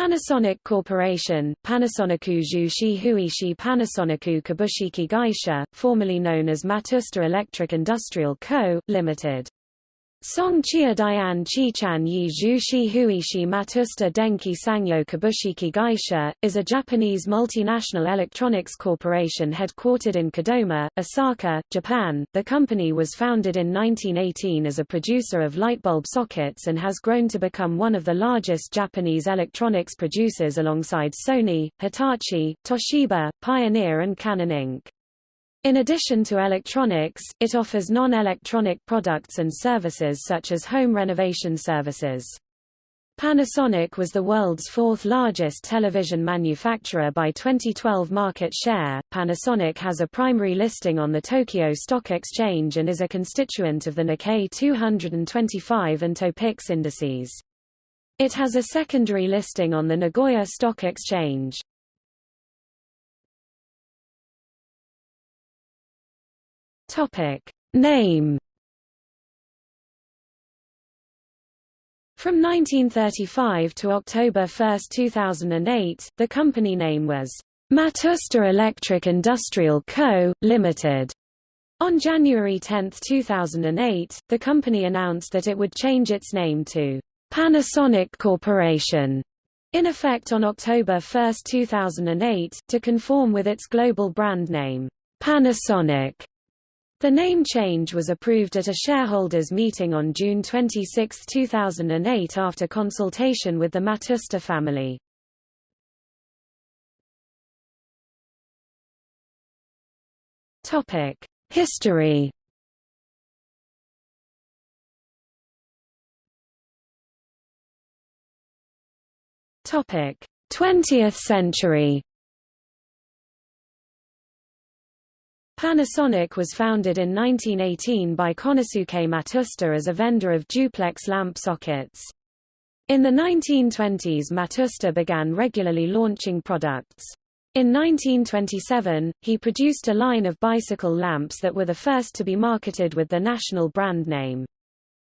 Panasonic Corporation, Panasonicu Zhushi Huishi Panasonicu Kabushiki Gaisha, formerly known as Matsushita Electric Industrial Co., Ltd. Song Chia Dian Chichan Yi Zhushi Huishi Matsushita Denki Sangyo Kabushiki Gaisha, is a Japanese multinational electronics corporation headquartered in Kadoma, Osaka, Japan. The company was founded in 1918 as a producer of lightbulb sockets and has grown to become one of the largest Japanese electronics producers alongside Sony, Hitachi, Toshiba, Pioneer and Canon Inc. In addition to electronics, it offers non-electronic products and services such as home renovation services. Panasonic was the world's fourth largest television manufacturer by 2012 market share. Panasonic has a primary listing on the Tokyo Stock Exchange and is a constituent of the Nikkei 225 and Topix indices. It has a secondary listing on the Nagoya Stock Exchange. Name. From 1935 to October 1, 2008, the company name was Matsushita Electric Industrial Co., Ltd. On January 10, 2008, the company announced that it would change its name to Panasonic Corporation, in effect on October 1, 2008, to conform with its global brand name, Panasonic. The name change was approved at a shareholders' meeting on June 26, 2008 after consultation with the Matsushita family. History. Topic: 20th century. Panasonic was founded in 1918 by Konosuke Matsushita as a vendor of duplex lamp sockets. In the 1920s, Matsushita began regularly launching products. In 1927, he produced a line of bicycle lamps that were the first to be marketed with the national brand name.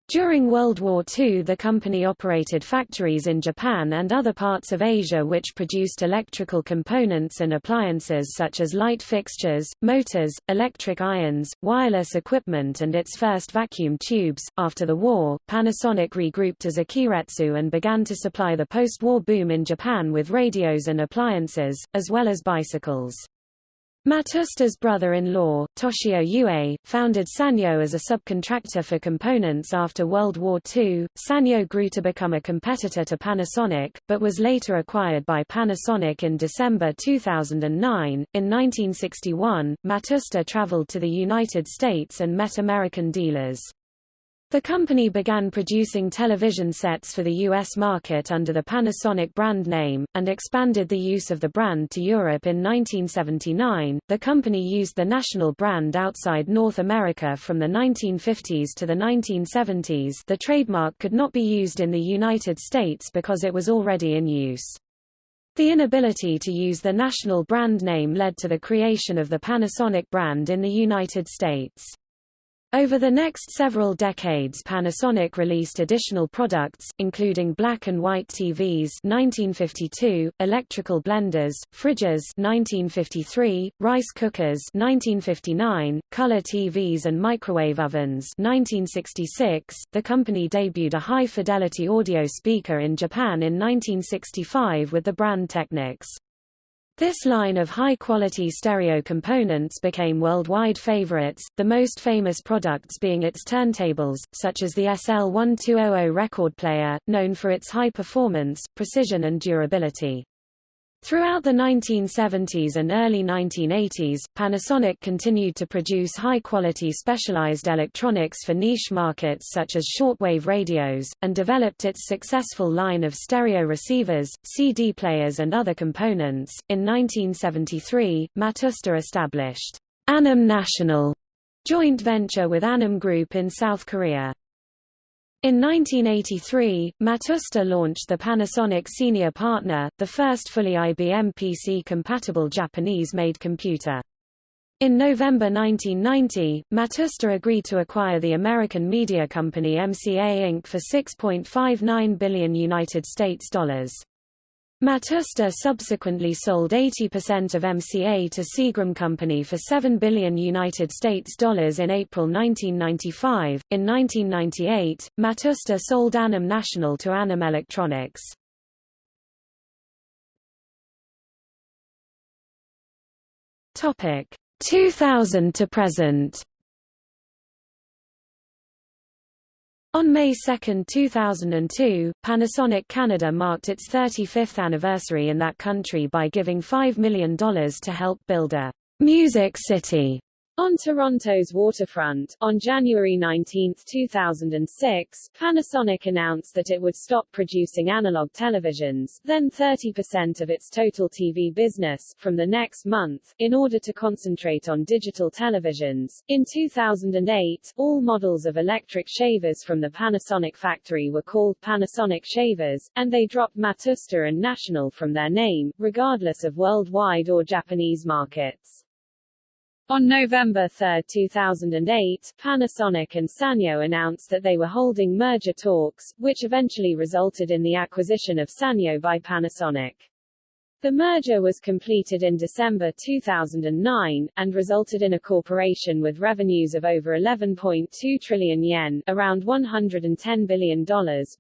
During World War II, the company operated factories in Japan and other parts of Asia which produced electrical components and appliances such as light fixtures, motors, electric irons, wireless equipment, and its first vacuum tubes. After the war, Panasonic regrouped as Akiretsu and began to supply the post-war boom in Japan with radios and appliances, as well as bicycles. Matsushita's brother-in-law, Toshio Ue, founded Sanyo as a subcontractor for components after World War II. Sanyo grew to become a competitor to Panasonic, but was later acquired by Panasonic in December 2009. In 1961, Matsushita traveled to the United States and met American dealers. The company began producing television sets for the U.S. market under the Panasonic brand name, and expanded the use of the brand to Europe in 1979. The company used the national brand outside North America from the 1950s to the 1970s. The trademark could not be used in the United States because it was already in use. The inability to use the national brand name led to the creation of the Panasonic brand in the United States. Over the next several decades, Panasonic released additional products, including black and white TVs 1952, electrical blenders, fridges 1953, rice cookers 1959, color TVs and microwave ovens 1966. The company debuted a high-fidelity audio speaker in Japan in 1965 with the brand Technics. This line of high-quality stereo components became worldwide favorites, the most famous products being its turntables, such as the SL1200 record player, known for its high performance, precision and durability. Throughout the 1970s and early 1980s, Panasonic continued to produce high-quality specialized electronics for niche markets such as shortwave radios, and developed its successful line of stereo receivers, CD players and other components. In 1973, Matsushita established Anam National joint venture with Anam Group in South Korea. In 1983, Matsushita launched the Panasonic Senior Partner, the first fully IBM PC-compatible Japanese-made computer. In November 1990, Matsushita agreed to acquire the American media company MCA Inc. for $6.59 billion. Matsushita subsequently sold 80% of MCA to Seagram Company for $7 billion in April 1995. In 1998, Matsushita sold Annam National to Annam Electronics. Topic 2000 to present. On May 2, 2002, Panasonic Canada marked its 35th anniversary in that country by giving $5 million to help build a music city on Toronto's waterfront. On January 19, 2006, Panasonic announced that it would stop producing analog televisions, then 30% of its total TV business, from the next month, in order to concentrate on digital televisions. In 2008, all models of electric shavers from the Panasonic factory were called Panasonic shavers, and they dropped Matsushita and National from their name, regardless of worldwide or Japanese markets. On November 3, 2008, Panasonic and Sanyo announced that they were holding merger talks, which eventually resulted in the acquisition of Sanyo by Panasonic. The merger was completed in December 2009, and resulted in a corporation with revenues of over 11.2 trillion yen, around $110 billion,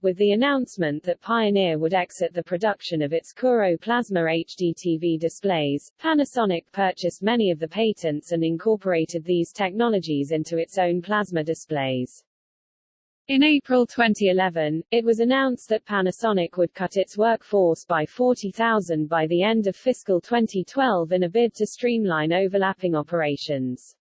with the announcement that Pioneer would exit the production of its Kuro Plasma HD TV displays. Panasonic purchased many of the patents and incorporated these technologies into its own plasma displays. In April 2011, it was announced that Panasonic would cut its workforce by 40,000 by the end of fiscal 2012 in a bid to streamline overlapping operations.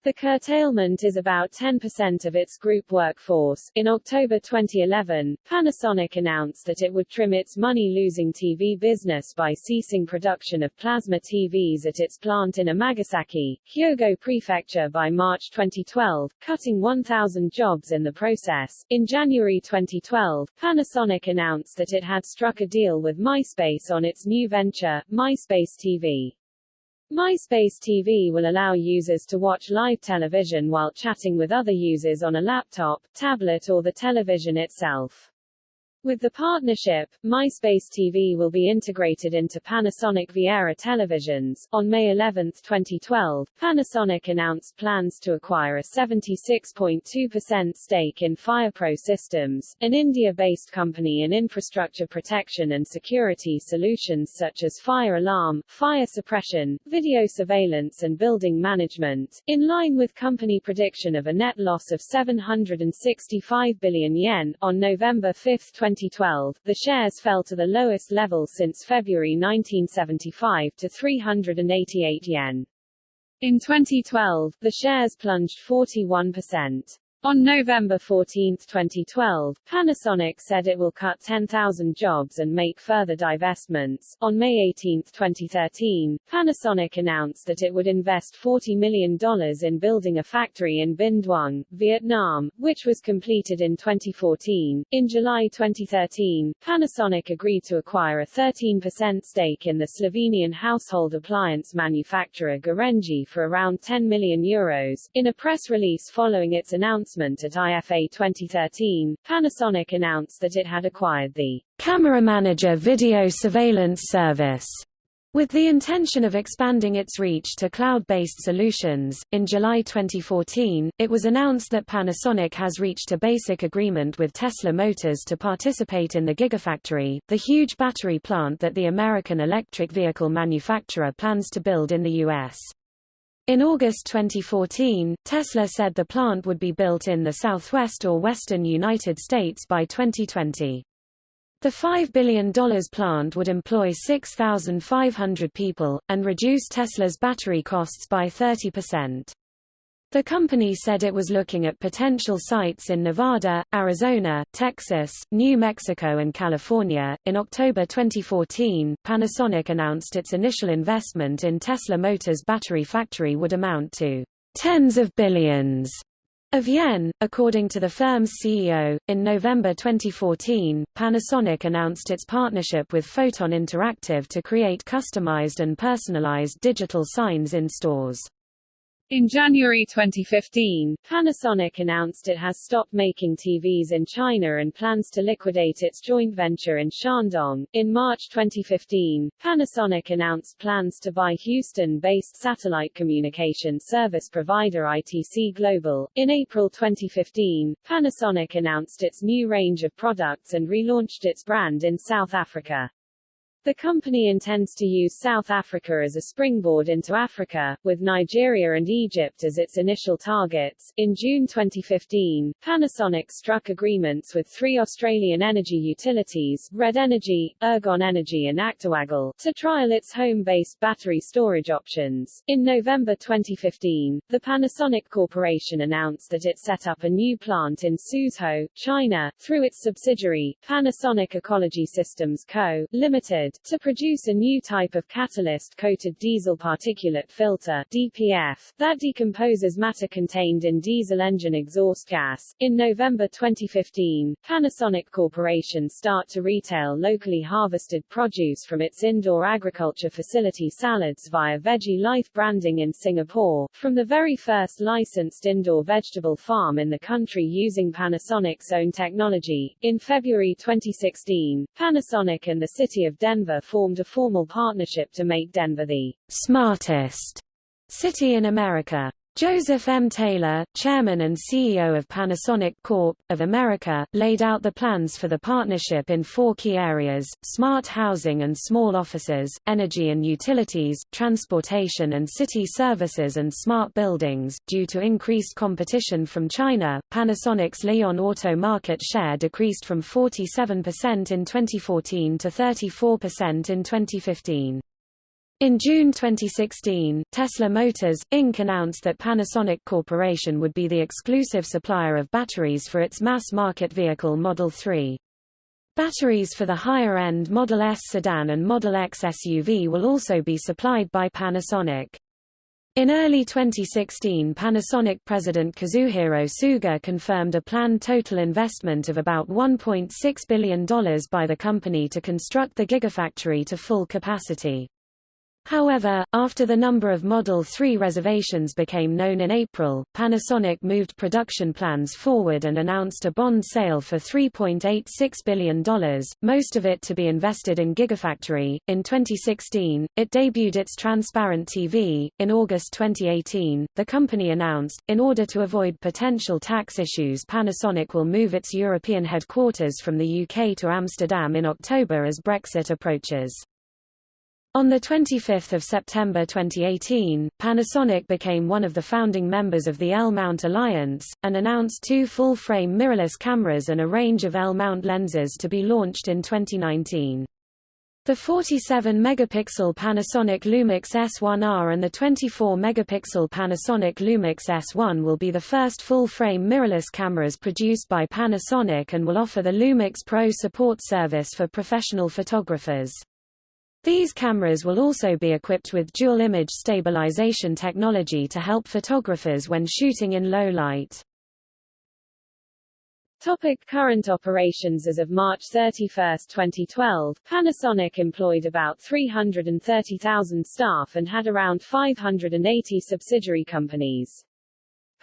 The curtailment is about 10% of its group workforce. In October 2011, Panasonic announced that it would trim its money-losing TV business by ceasing production of plasma TVs at its plant in Amagasaki, Hyogo Prefecture by March 2012, cutting 1,000 jobs in the process. In January 2012, Panasonic announced that it had struck a deal with MySpace on its new venture, MySpace TV. MySpace TV will allow users to watch live television while chatting with other users on a laptop, tablet or the television itself. With the partnership, MySpace TV will be integrated into Panasonic Viera televisions. On May 11, 2012, Panasonic announced plans to acquire a 76.2% stake in FirePro Systems, an India-based company in infrastructure protection and security solutions such as fire alarm, fire suppression, video surveillance and building management. In line with company prediction of a net loss of 765 billion yen, on November 5, 2012, the shares fell to the lowest level since February 1975 to 388 yen. In 2012, the shares plunged 41%. On November 14, 2012, Panasonic said it will cut 10,000 jobs and make further divestments. On May 18, 2013, Panasonic announced that it would invest $40 million in building a factory in Binh Duong, Vietnam, which was completed in 2014. In July 2013, Panasonic agreed to acquire a 13% stake in the Slovenian household appliance manufacturer Gorenje for around €10 million. In a press release following its announcement at IFA 2013, Panasonic announced that it had acquired the Camera Manager video surveillance service with the intention of expanding its reach to cloud-based solutions. In July 2014, it was announced that Panasonic has reached a basic agreement with Tesla Motors to participate in the Gigafactory, the huge battery plant that the American electric vehicle manufacturer plans to build in the U.S. In August 2014, Tesla said the plant would be built in the southwest or western United States by 2020. The $5 billion plant would employ 6,500 people, and reduce Tesla's battery costs by 30%. The company said it was looking at potential sites in Nevada, Arizona, Texas, New Mexico, and California. In October 2014, Panasonic announced its initial investment in Tesla Motors' battery factory would amount to tens of billions of yen, according to the firm's CEO. In November 2014, Panasonic announced its partnership with Photon Interactive to create customized and personalized digital signs in stores. In January 2015, Panasonic announced it has stopped making TVs in China and plans to liquidate its joint venture in Shandong. In March 2015, Panasonic announced plans to buy Houston-based satellite communication service provider ITC Global. In April 2015, Panasonic announced its new range of products and relaunched its brand in South Africa. The company intends to use South Africa as a springboard into Africa, with Nigeria and Egypt as its initial targets. In June 2015, Panasonic struck agreements with 3 Australian energy utilities, Red Energy, Ergon Energy and Actawaggle, to trial its home-based battery storage options. In November 2015, the Panasonic Corporation announced that it set up a new plant in Suzhou, China, through its subsidiary, Panasonic Ecology Systems Co., Limited, to produce a new type of catalyst-coated diesel particulate filter (DPF) that decomposes matter contained in diesel engine exhaust gas. In November 2015, Panasonic Corporation start to retail locally harvested produce from its indoor agriculture facility Salads via Veggie Life branding in Singapore, from the very first licensed indoor vegetable farm in the country using Panasonic's own technology. In February 2016, Panasonic and the city of Denver formed a formal partnership to make Denver the smartest city in America. Joseph M. Taylor, chairman and CEO of Panasonic Corp. of America, laid out the plans for the partnership in 4 key areas: smart housing and small offices, energy and utilities, transportation and city services, and smart buildings. Due to increased competition from China, Panasonic's Leon Auto market share decreased from 47% in 2014 to 34% in 2015. In June 2016, Tesla Motors, Inc. announced that Panasonic Corporation would be the exclusive supplier of batteries for its mass-market vehicle Model 3. Batteries for the higher-end Model S sedan and Model X SUV will also be supplied by Panasonic. In early 2016, Panasonic President Kazuhiro Suga confirmed a planned total investment of about $1.6 billion by the company to construct the Gigafactory to full capacity. However, after the number of Model 3 reservations became known in April, Panasonic moved production plans forward and announced a bond sale for $3.86 billion, most of it to be invested in Gigafactory. In 2016, it debuted its transparent TV. In August 2018, the company announced, in order to avoid potential tax issues, Panasonic will move its European headquarters from the UK to Amsterdam in October as Brexit approaches. On 25 September 2018, Panasonic became one of the founding members of the L-mount Alliance, and announced 2 full-frame mirrorless cameras and a range of L-mount lenses to be launched in 2019. The 47-megapixel Panasonic Lumix S1R and the 24-megapixel Panasonic Lumix S1 will be the first full-frame mirrorless cameras produced by Panasonic and will offer the Lumix Pro support service for professional photographers. These cameras will also be equipped with dual image stabilization technology to help photographers when shooting in low light. Current operations. As of March 31, 2012, Panasonic employed about 330,000 staff and had around 580 subsidiary companies.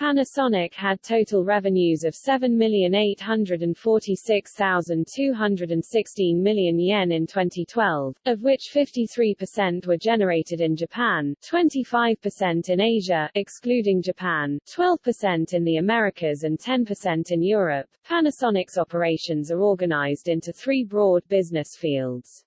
Panasonic had total revenues of 7,846,216 million yen in 2012, of which 53% were generated in Japan, 25% in Asia excluding Japan, 12% in the Americas and 10% in Europe. Panasonic's operations are organized into 3 broad business fields: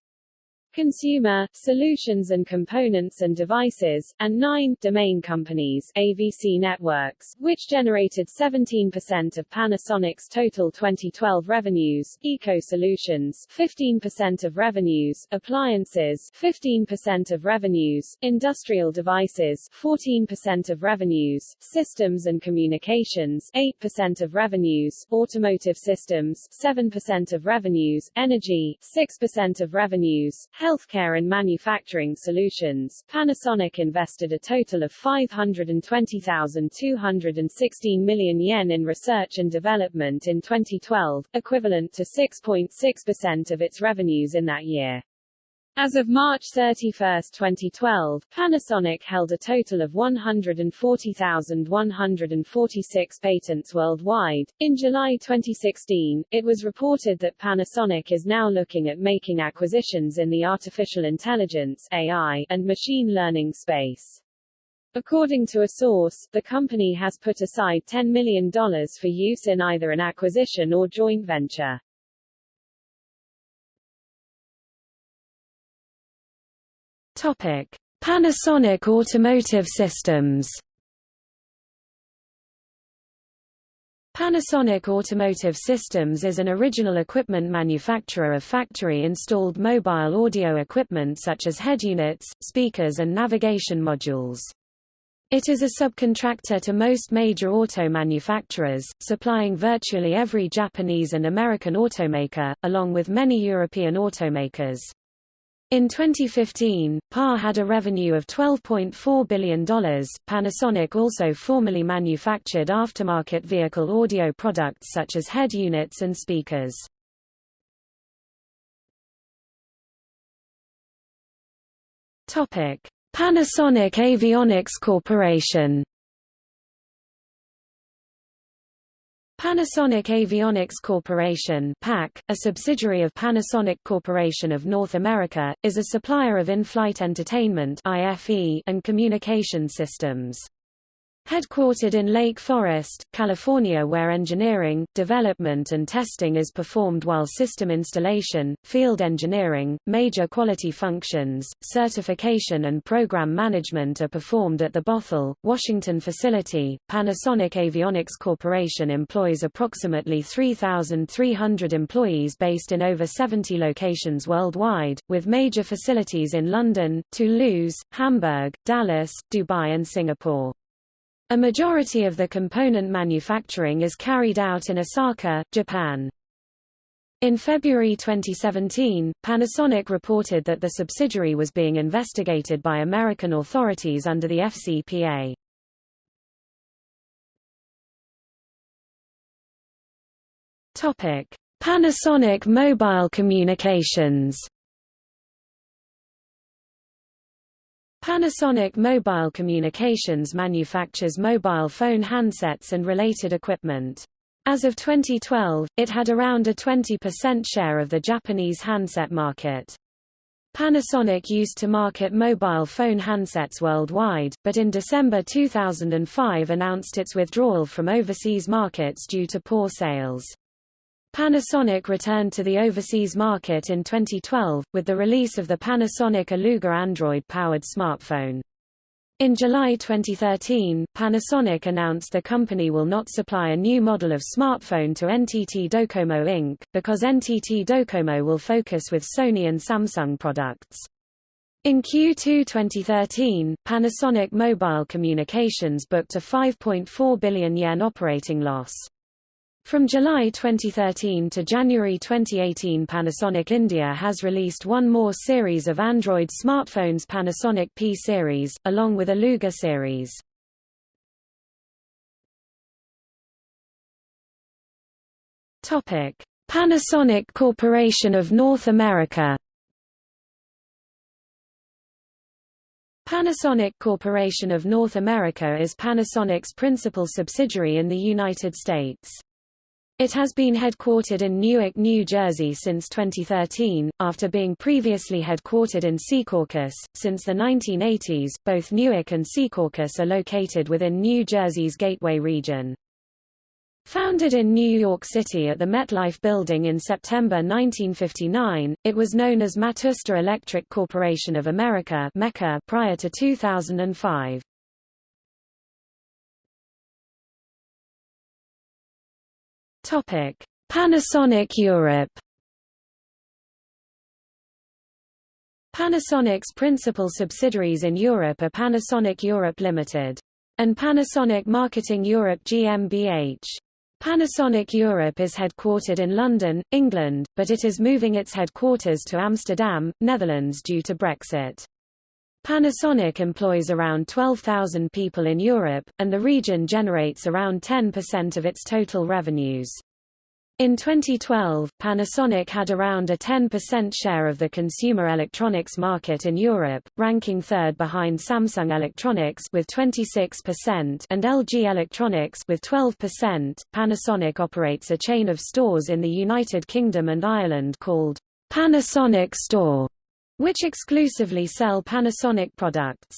consumer, solutions and components and devices, and 9 domain companies, AVC Networks, which generated 17% of Panasonic's total 2012 revenues, Eco-Solutions, 15% of revenues, appliances, 15% of revenues, industrial devices, 14% of revenues, systems and communications, 8% of revenues, automotive systems, 7% of revenues, energy, 6% of revenues, healthcare and manufacturing solutions. Panasonic invested a total of 520,216 million yen in research and development in 2012, equivalent to 6.6% of its revenues in that year. As of March 31, 2012, Panasonic held a total of 140,146 patents worldwide. In July 2016, it was reported that Panasonic is now looking at making acquisitions in the artificial intelligence (AI) and machine learning space. According to a source, the company has put aside $10 million for use in either an acquisition or joint venture. Panasonic Automotive Systems. Panasonic Automotive Systems is an original equipment manufacturer of factory-installed mobile audio equipment such as head units, speakers and navigation modules. It is a subcontractor to most major auto manufacturers, supplying virtually every Japanese and American automaker, along with many European automakers. In 2015, PA had a revenue of $12.4 billion. Panasonic also formerly manufactured aftermarket vehicle audio products such as head units and speakers. Topic: Panasonic Avionics Corporation. Panasonic Avionics Corporation (PAC), a subsidiary of Panasonic Corporation of North America, is a supplier of in-flight entertainment (IFE) and communication systems. Headquartered in Lake Forest, California, where engineering, development and testing is performed while system installation, field engineering, major quality functions, certification and program management are performed at the Bothell, Washington facility. Panasonic Avionics Corporation employs approximately 3,300 employees based in over 70 locations worldwide, with major facilities in London, Toulouse, Hamburg, Dallas, Dubai and Singapore. A majority of the component manufacturing is carried out in Osaka, Japan. In February 2017, Panasonic reported that the subsidiary was being investigated by American authorities under the FCPA. Panasonic Mobile Communications. Panasonic Mobile Communications manufactures mobile phone handsets and related equipment. As of 2012, it had around a 20% share of the Japanese handset market. Panasonic used to market mobile phone handsets worldwide, but in December 2005 announced its withdrawal from overseas markets due to poor sales. Panasonic returned to the overseas market in 2012, with the release of the Panasonic Aluga Android-powered smartphone. In July 2013, Panasonic announced the company will not supply a new model of smartphone to NTT Docomo Inc., because NTT Docomo will focus with Sony and Samsung products. In Q2 2013, Panasonic Mobile Communications booked a 5.4 billion yen operating loss. From July 2013 to January 2018, Panasonic India has released one more series of Android smartphones, Panasonic P series, along with Aluga series. Topic: Panasonic Corporation of North America. Panasonic Corporation of North America is Panasonic's principal subsidiary in the United States. It has been headquartered in Newark, New Jersey since 2013, after being previously headquartered in Secaucus. Since the 1980s, both Newark and Secaucus are located within New Jersey's Gateway region. Founded in New York City at the MetLife Building in September 1959, it was known as Matsushita Electric Corporation of America (MECA) prior to 2005. Panasonic Europe. Panasonic's principal subsidiaries in Europe are Panasonic Europe Limited and Panasonic Marketing Europe GmbH. Panasonic Europe is headquartered in London, England, but it is moving its headquarters to Amsterdam, Netherlands due to Brexit. Panasonic employs around 12,000 people in Europe, and the region generates around 10% of its total revenues. In 2012, Panasonic had around a 10% share of the consumer electronics market in Europe, ranking third behind Samsung Electronics with 26% and LG Electronics with 12%. Panasonic operates a chain of stores in the United Kingdom and Ireland called Panasonic Store, which exclusively sell Panasonic products.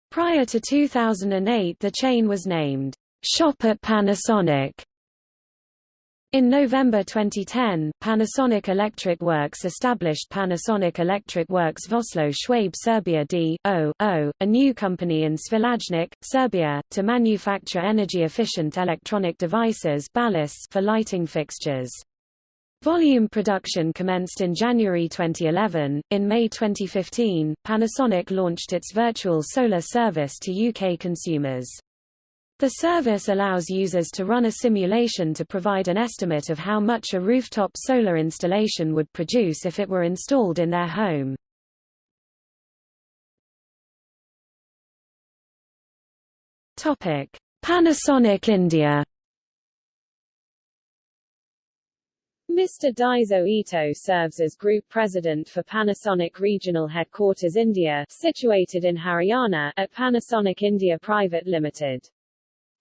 Prior to 2008, the chain was named Shop at Panasonic. In November 2010, Panasonic Electric Works established Panasonic Electric Works Voslo Schwabe Serbia d.o.o., a new company in Svilajnac, Serbia, to manufacture energy-efficient electronic devices ballasts for lighting fixtures. Volume production commenced in January 2011. In May 2015, Panasonic launched its virtual solar service to UK consumers. The service allows users to run a simulation to provide an estimate of how much a rooftop solar installation would produce if it were installed in their home. Panasonic India. Mr. Daiso Ito serves as Group President for Panasonic Regional Headquarters India, situated in Haryana, at Panasonic India Private Limited.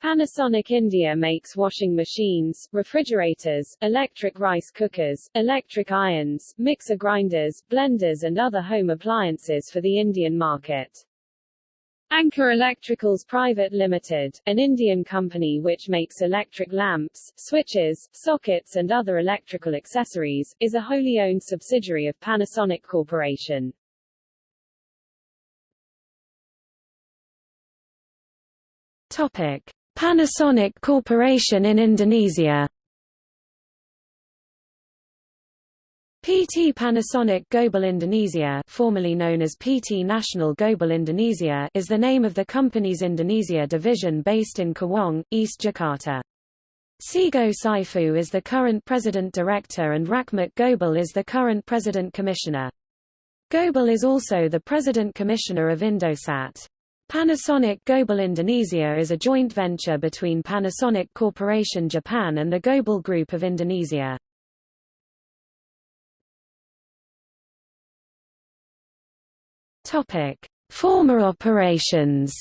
Panasonic India makes washing machines, refrigerators, electric rice cookers, electric irons, mixer grinders, blenders and other home appliances for the Indian market. Anchor Electricals Private Limited, an Indian company which makes electric lamps, switches, sockets and other electrical accessories, is a wholly owned subsidiary of Panasonic Corporation. Panasonic Corporation in Indonesia. PT Panasonic Global Indonesia, formerly known as PT National Global Indonesia, is the name of the company's Indonesia division based in Cawang, East Jakarta. Sigo Saifu is the current president director and Rahmat Gobel is the current president commissioner. Gobel is also the president commissioner of Indosat. Panasonic Global Indonesia is a joint venture between Panasonic Corporation Japan and the Gobel Group of Indonesia. Former operations.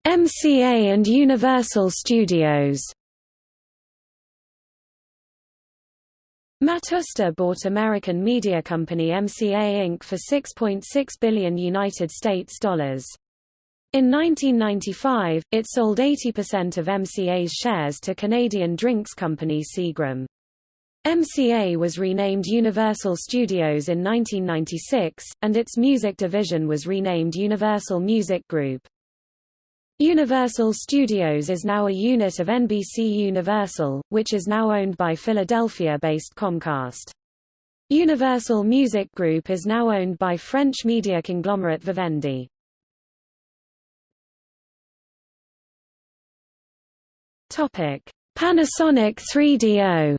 MCA and Universal Studios. Matsushita bought American media company MCA Inc. for $6.6 billion United States dollars. In 1995, it sold 80% of MCA's shares to Canadian drinks company Seagram. MCA was renamed Universal Studios in 1996, and its music division was renamed Universal Music Group. Universal Studios is now a unit of NBC Universal, which is now owned by Philadelphia-based Comcast. Universal Music Group is now owned by French media conglomerate Vivendi. Panasonic 3DO.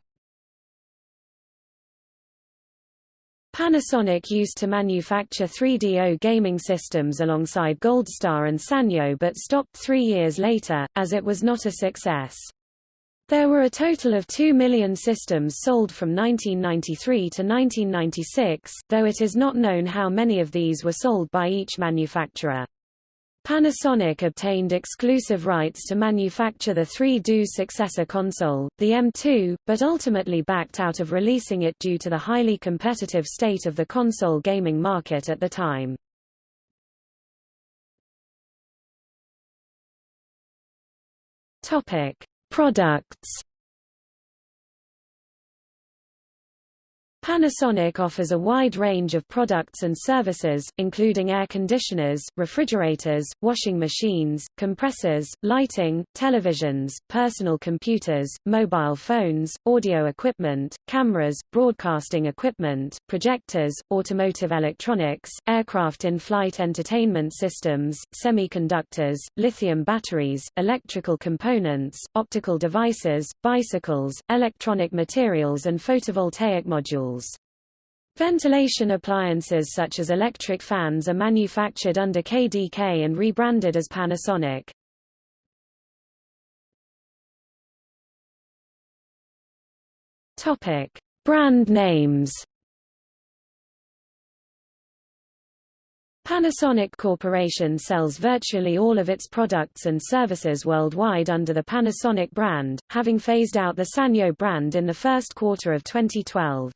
Panasonic used to manufacture 3DO gaming systems alongside Goldstar and Sanyo but stopped 3 years later, as it was not a success. There were a total of 2 million systems sold from 1993 to 1996, though it is not known how many of these were sold by each manufacturer. Panasonic obtained exclusive rights to manufacture the 3DO successor console, the M2, but ultimately backed out of releasing it due to the highly competitive state of the console gaming market at the time. Products. Panasonic offers a wide range of products and services, including air conditioners, refrigerators, washing machines, compressors, lighting, televisions, personal computers, mobile phones, audio equipment, cameras, broadcasting equipment, projectors, automotive electronics, aircraft in-flight entertainment systems, semiconductors, lithium batteries, electrical components, optical devices, bicycles, electronic materials and photovoltaic modules. Ventilation appliances such as electric fans are manufactured under KDK and rebranded as Panasonic. Topic: Brand names. Panasonic Corporation sells virtually all of its products and services worldwide under the Panasonic brand, having phased out the Sanyo brand in the first quarter of 2012.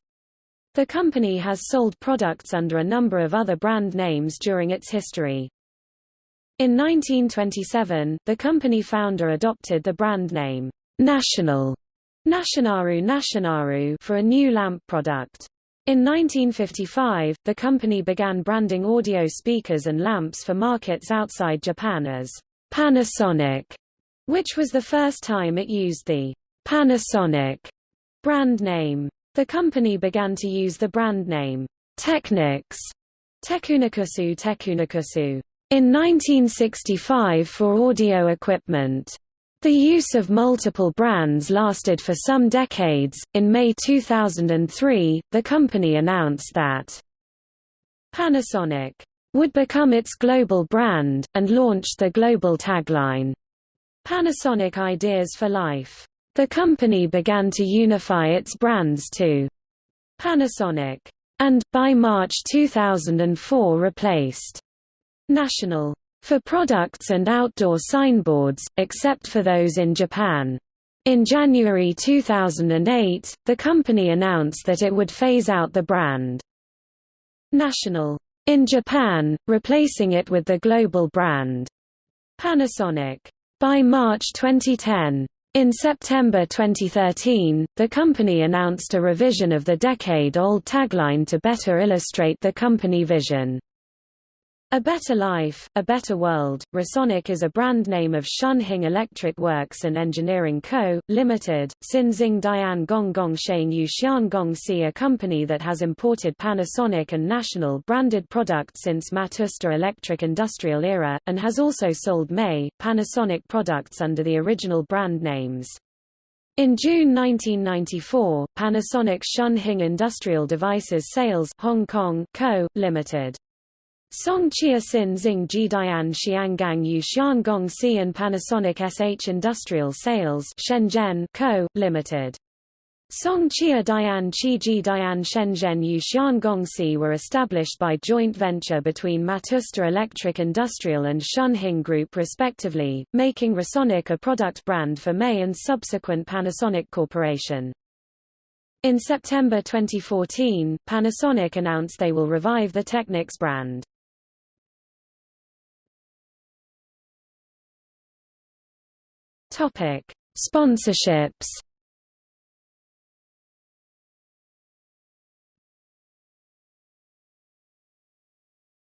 The company has sold products under a number of other brand names during its history. In 1927, the company founder adopted the brand name National Nationaru for a new lamp product. In 1955, the company began branding audio speakers and lamps for markets outside Japan as Panasonic, which was the first time it used the Panasonic brand name. The company began to use the brand name Technics Tekunikusu in 1965 for audio equipment. The use of multiple brands lasted for some decades. In May 2003, the company announced that Panasonic would become its global brand, and launched the global tagline, Panasonic Ideas for Life. The company began to unify its brands to Panasonic, and, by March 2004 replaced National for products and outdoor signboards, except for those in Japan. In January 2008, the company announced that it would phase out the brand National in Japan, replacing it with the global brand Panasonic. By March 2010. In September 2013, the company announced a revision of the decade-old tagline to better illustrate the company vision. A Better Life, A Better World. Resonic is a brand name of Shunhing Electric Works and Engineering Co., Limited, Xinzing Dian Gonggong Shangyu Xiangongxi, a company that has imported Panasonic and National branded products since Matsushita Electric Industrial era, and has also sold Panasonic products under the original brand names. In June 1994, Panasonic Shunhing Industrial Devices Sales Hong Kong Co., Limited. Song Chia Sin Xing Jidian Xianggang Yu Xiangongxi and Panasonic SH Industrial Sales Shenzhen Co., Limited. Song Chia Dian Chi Jidian Shenzhen Yu Xiangongxi were established by joint venture between Matsushita Electric Industrial and Shunhing Group respectively, making Resonic a product brand for May and subsequent Panasonic Corporation. In September 2014, Panasonic announced they will revive the Technics brand. Topic: Sponsorships.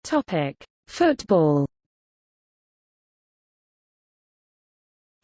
Topic: Football.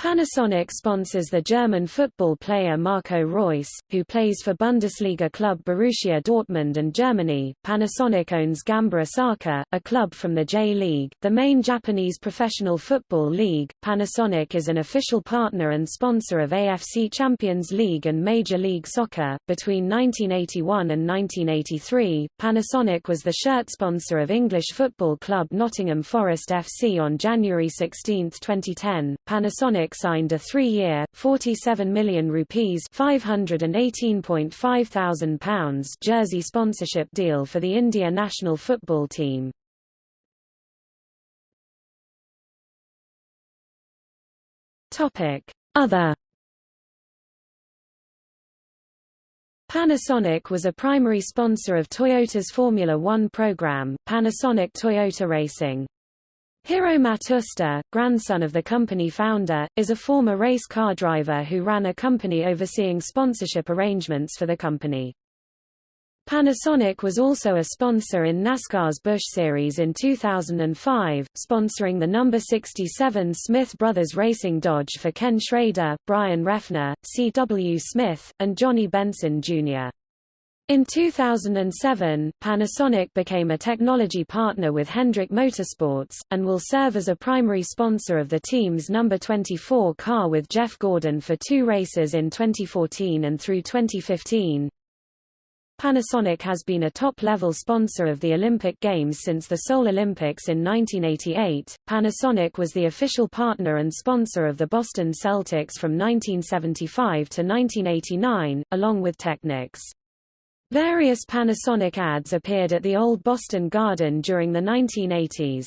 Panasonic sponsors the German football player Marco Reus, who plays for Bundesliga club Borussia Dortmund and Germany. Panasonic owns Gamba Osaka, a club from the J-League, the main Japanese professional football league. Panasonic is an official partner and sponsor of AFC Champions League and Major League Soccer. Between 1981 and 1983, Panasonic was the shirt sponsor of English football club Nottingham Forest FC. On January 16, 2010, Panasonic signed a 3-year, ₹47 million (518.5 thousand pounds) jersey sponsorship deal for the India national football team. Other. Panasonic was a primary sponsor of Toyota's Formula One program, Panasonic Toyota Racing. Hiro Matsushita, grandson of the company founder, is a former race car driver who ran a company overseeing sponsorship arrangements for the company. Panasonic was also a sponsor in NASCAR's Busch Series in 2005, sponsoring the number 67 Smith Brothers Racing Dodge for Ken Schrader, Brian Refner, C.W. Smith, and Johnny Benson Jr. In 2007, Panasonic became a technology partner with Hendrick Motorsports, and will serve as a primary sponsor of the team's number 24 car with Jeff Gordon for 2 races in 2014 and through 2015. Panasonic has been a top-level sponsor of the Olympic Games since the Seoul Olympics in 1988. Panasonic was the official partner and sponsor of the Boston Celtics from 1975 to 1989, along with Technics. Various Panasonic ads appeared at the Old Boston Garden during the 1980s.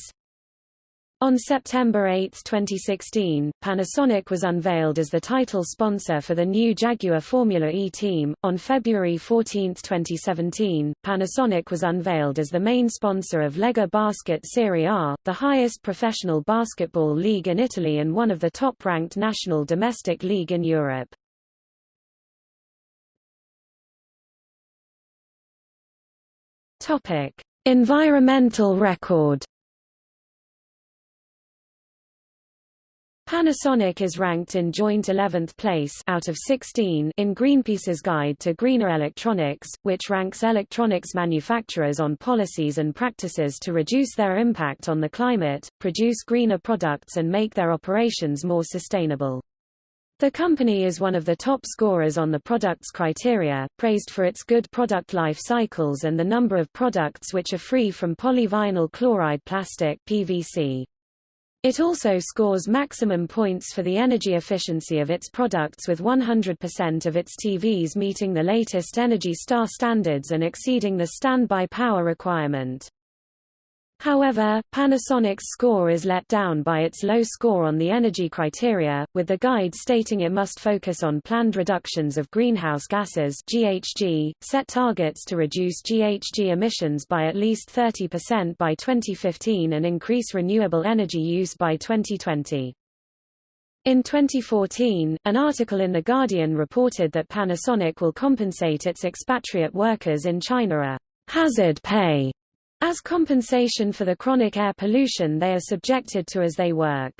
On September 8, 2016, Panasonic was unveiled as the title sponsor for the new Jaguar Formula E team. On February 14, 2017, Panasonic was unveiled as the main sponsor of Lega Basket Serie A, the highest professional basketball league in Italy and one of the top-ranked national domestic league in Europe. Topic: Environmental record. Panasonic is ranked in joint 11th place out of 16 in Greenpeace's Guide to Greener Electronics, which ranks electronics manufacturers on policies and practices to reduce their impact on the climate, produce greener products and make their operations more sustainable. The company is one of the top scorers on the products criteria, praised for its good product life cycles and the number of products which are free from polyvinyl chloride plastic (PVC). It also scores maximum points for the energy efficiency of its products, with 100% of its TVs meeting the latest Energy Star standards and exceeding the standby power requirement. However, Panasonic's score is let down by its low score on the energy criteria, with the guide stating it must focus on planned reductions of greenhouse gases (GHG), set targets to reduce GHG emissions by at least 30% by 2015 and increase renewable energy use by 2020. In 2014, an article in The Guardian reported that Panasonic will compensate its expatriate workers in China a hazard pay as compensation for the chronic air pollution they are subjected to as they work.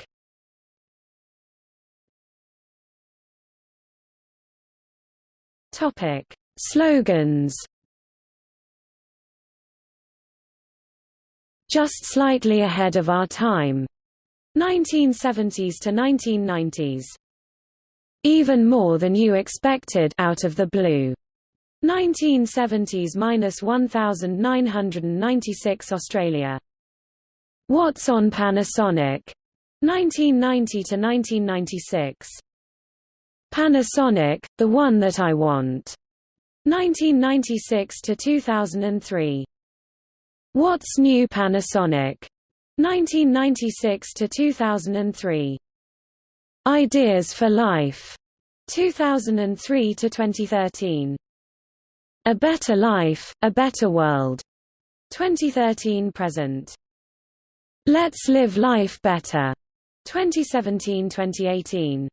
Topic: Slogans. Just slightly ahead of our time. 1970s to 1990s. Even more than you expected out of the blue. 1970s -1996 Australia. What's on Panasonic? 1990 to 1996. Panasonic, the one that I want. 1996 to 2003. What's new Panasonic? 1996 to 2003. Ideas for Life. 2003 to 2013. A Better Life, A Better World. 2013–present. Let's Live Life Better. 2017–2018.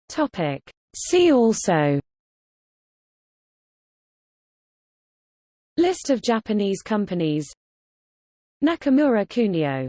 Topic: See also. List of Japanese companies. Nakamura Kunio.